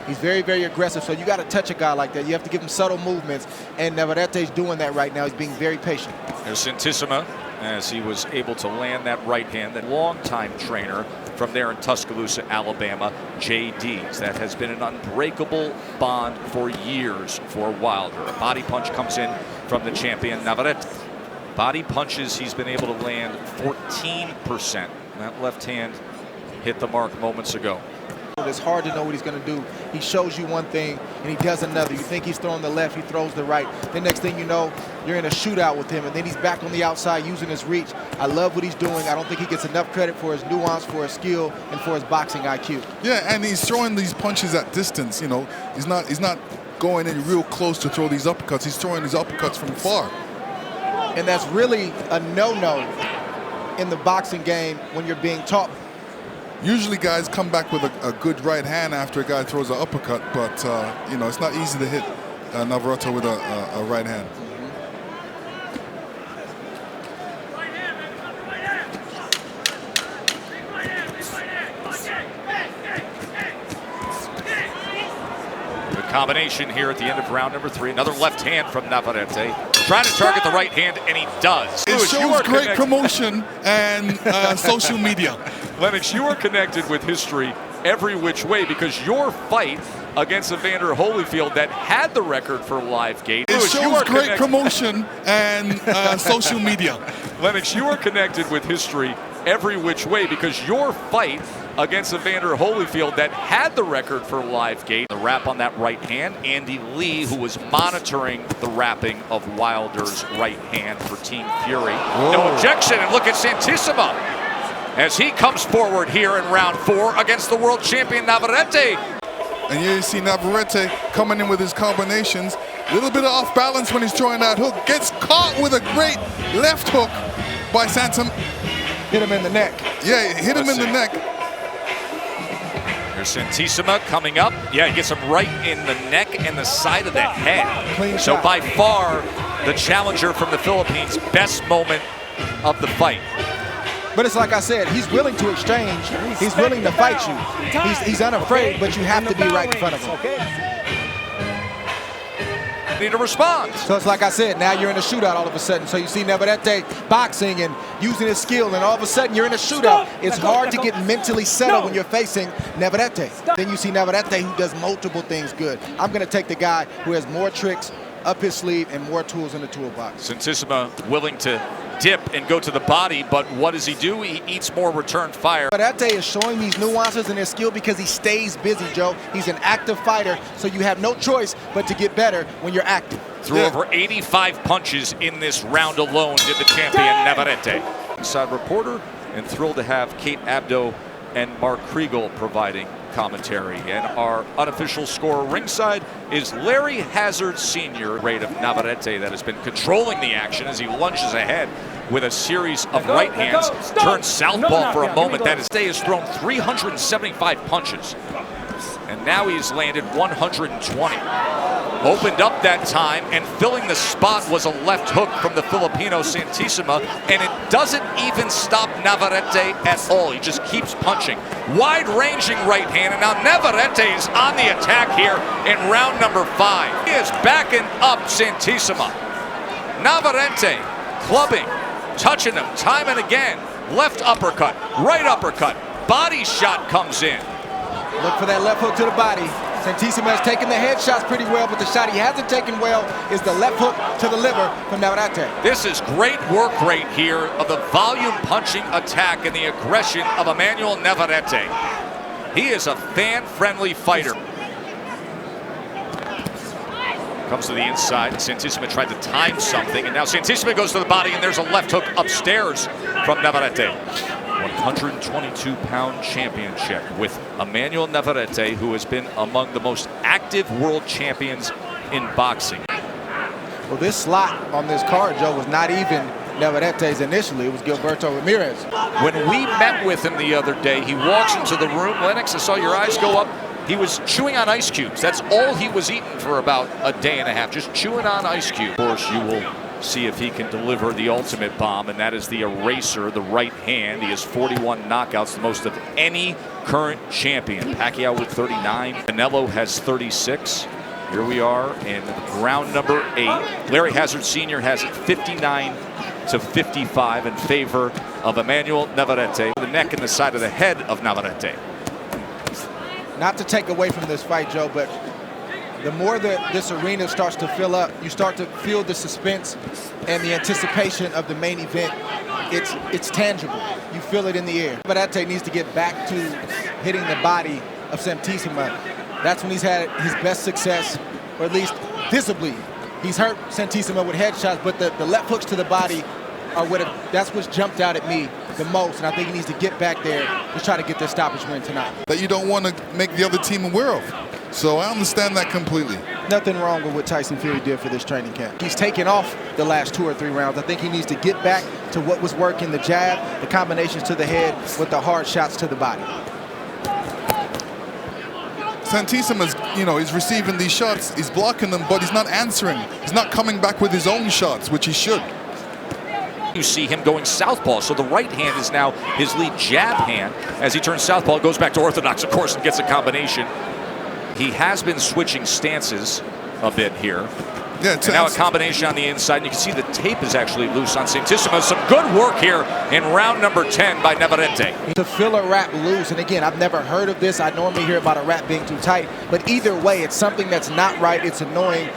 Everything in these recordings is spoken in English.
He's very, very aggressive, so you got to touch a guy like that. You have to give him subtle movements, and Navarrete's doing that right now. He's being very patient. There's Santisima, as he was able to land that right hand. That longtime trainer from there in Tuscaloosa, Alabama, JD's. That has been an unbreakable bond for years for Wilder. A body punch comes in from the champion, Navarrete. Body punches, he's been able to land 14%. That left hand hit the mark moments ago. It's hard to know what he's going to do. He shows you one thing and he does another. You think he's throwing the left, he throws the right. The next thing you know, you're in a shootout with him, and then he's back on the outside using his reach. I love what he's doing. I don't think he gets enough credit for his nuance, for his skill, and for his boxing IQ. Yeah, and he's throwing these punches at distance. You know, he's not going in real close to throw these uppercuts. He's throwing these uppercuts from far. And that's really a no-no in the boxing game when you're being taught. Usually guys come back with a good right hand after a guy throws an uppercut, but you know, it's not easy to hit Navarrete with a right hand. The combination here at the end of round number 3. Another left hand from Navarrete. Trying to target the right hand, and he does. It shows great promotion and social media. Lennox, you are connected with history every which way because your fight against Evander Holyfield that had the record for live gate. It shows great promotion and social media. Lennox, you are connected with history every which way because your fight against Evander Holyfield that had the record for live gate. The wrap on that right hand, Andy Lee, who was monitoring the wrapping of Wilder's right hand for Team Fury. Whoa. No objection, and look at Santisima as he comes forward here in round 4 against the world champion Navarrete. And here you see Navarrete coming in with his combinations. A little bit off balance when he's throwing that hook. Gets caught with a great left hook by Santim. Hit him in the neck. Yeah, hit him in the neck. There's Santisima coming up. Yeah, he gets him right in the neck and the side of the head. Clean so shot. by far, the challenger from the Philippines' best moment of the fight. But it's like I said, he's willing to exchange. He's willing to fight you. He's unafraid, but you have to be right in front of him. Need to respond. So it's like I said, now you're in a shootout all of a sudden. So you see Navarrete boxing and using his skill, and all of a sudden you're in a shootout. It's hard to get mentally settled when you're facing Navarrete. Then you see Navarrete who does multiple things good. I'm going to take the guy who has more tricks up his sleeve and more tools in the toolbox. Santisima willing to dip and go to the body, but what does he do? He eats more return fire. Navarrete is showing these nuances in his skill because he stays busy, Joe. He's an active fighter, so you have no choice but to get better when you're active. Threw over 85 punches in this round alone, did the champion Navarrete. Inside reporter, and thrilled to have Kate Abdo and Mark Kriegel providing commentary. And our unofficial scorer ringside is Larry Hazard Sr., rate of Navarrete that has been controlling the action as he lunges ahead with a series of right hands. Turns southpaw for a moment. That is, has thrown 375 punches. And now he's landed 120. Opened up that time, and filling the spot was a left hook from the Filipino Santisima, and it doesn't even stop Navarrete at all. He just keeps punching. Wide-ranging right hand, and now Navarrete is on the attack here in round number 5. He is backing up Santisima. Navarrete clubbing, touching him time and again. Left uppercut, right uppercut, body shot comes in. Look for that left hook to the body. Santisima has taken the headshots pretty well, but the shot he hasn't taken well is the left hook to the liver from Navarrete. This is great work rate here of the volume punching attack and the aggression of Emanuel Navarrete. He is a fan-friendly fighter. Comes to the inside. Santisima tried to time something, and now Santisima goes to the body, and there's a left hook upstairs from Navarrete. 122-pound championship with Emanuel Navarrete, who has been among the most active world champions in boxing. Well, this slot on this card, Joe, was not even Navarrete's initially. It was Gilberto Ramirez. When we met with him the other day, he walks into the room. Lennox, I saw your eyes go up. He was chewing on ice cubes. That's all he was eating for about a day and a half, just chewing on ice cubes. Of course, you will see if he can deliver the ultimate bomb, and that is the eraser, the right hand. He has 41 knockouts, the most of any current champion. Pacquiao with 39. Canelo has 36. Here we are in round number 8. Larry Hazard Sr. has it 59-55 in favor of Emanuel Navarrete. The neck and the side of the head of Navarrete. Not to take away from this fight, Joe, but the more that this arena starts to fill up, you start to feel the suspense and the anticipation of the main event. It's tangible. You feel it in the air. Navarrete needs to get back to hitting the body of Santisima. That's when he's had his best success, or at least visibly. He's hurt Santisima with headshots, but the left hooks to the body are that's what's jumped out at me the most, and I think he needs to get back there to try to get the stoppage win tonight. That you don't want to make the other team aware of. So I understand that completely. Nothing wrong with what Tyson Fury did for this training camp. He's taken off the last 2 or 3 rounds. I think he needs to get back to what was working, the jab, the combinations to the head with the hard shots to the body. Santisima's, he's receiving these shots, he's blocking them, but he's not answering. He's not coming back with his own shots, which he should. You see him going southpaw, so the right hand is now his lead jab hand. As he turns southpaw, goes back to orthodox, of course, and gets a combination. He has been switching stances a bit here. Yeah, and now a combination on the inside, and you can see the tape is actually loose on Santisima. Some good work here in round number 10 by Navarrete. To feel a wrap loose, and again, I've never heard of this. I normally hear about a wrap being too tight, but either way, it's something that's not right. It's annoying.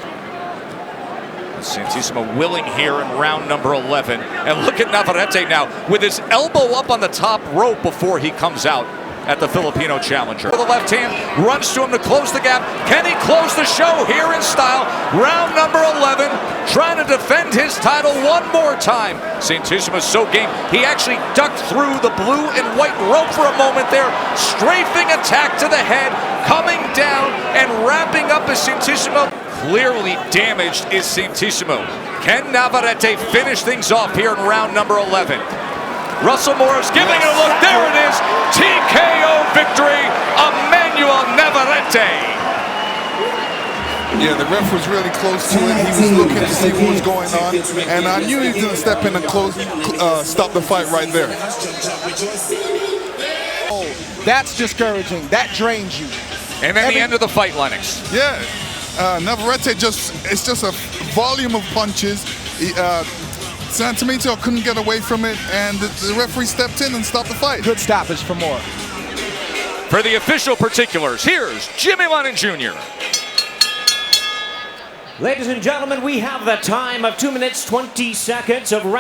Santisima willing here in round number 11. And look at Navarrete now with his elbow up on the top rope before he comes out at the Filipino challenger. The left hand runs to him to close the gap. Can he close the show here in style? Round number 11, trying to defend his title one more time. Santisima's so game. He actually ducked through the blue and white rope for a moment there. Strafing attack to the head, coming down and wrapping up as Santisima. Clearly damaged is Santisima. Can Navarrete finish things off here in round number 11? Russell Morris giving it a look. There it is. TKO victory. Emanuel Navarrete. Yeah, the ref was really close to it. He was looking to see what was going on. And I knew he was going to step in and stop the fight right there. Oh, that's discouraging. That drains you. And then the end of the fight, Lennox. Yeah. Navarrete it's just a volume of punches. Santisima couldn't get away from it, and the referee stepped in and stopped the fight. Good stoppage for more. For the official particulars, here's Jimmy Lennon Jr. Ladies and gentlemen, we have the time of 2 minutes, 20 seconds of round.